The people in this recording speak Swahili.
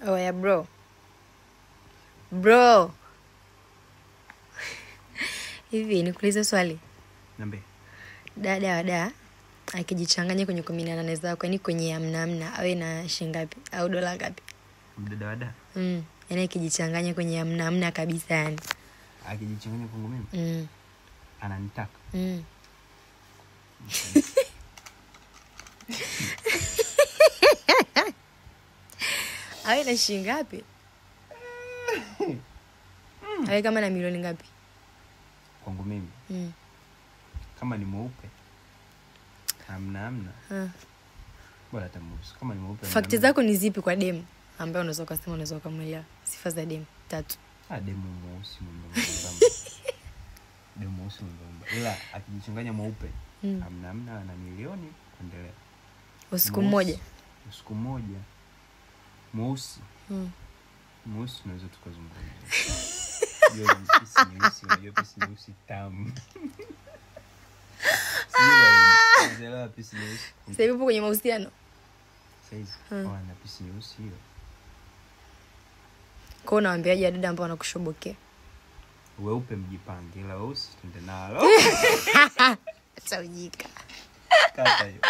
Oh yeah, bro. Bro. Hivi nikuulize swali. Niambie. Dada akijichanganya kwenye 18 zako, yani kwenye amna awe na shilingi ngapi au dola ngapi? Dada. Yaani akijichanganya kwenye amna kabisa yani. Akijichanganya kwangu mimi? Ananitaka. Awe na shilingi ngapi? Awe kama na milioni ngapi? Kwangu mimi. Kama ni mweupe. Amna. Bora tamuhusu. Kama ni mweupe. Fakti zako ni zipi kwa demu ambaye unaweza kusema unaweza kumwelewa? Sifa za demu 3. Demu mweusi mbona. Demu mweusi mbona. Ila akijichanganya mweupe. Amna na milioni kuendelea. Usiku mmoja. Mweusi. Mweusi tunaweza tukazungumza. Unajua pisi nyeusi tamu. Sio pisi nyeusi. Sasa hivi kwenye mahusiano. Saizi wana pisi nyeusi hiyo. Kwa unawaambiaje dada ambao wanakushobokea? Weupe mjipange, ila weusi twende nalo. Acha ujika. Kata hiyo.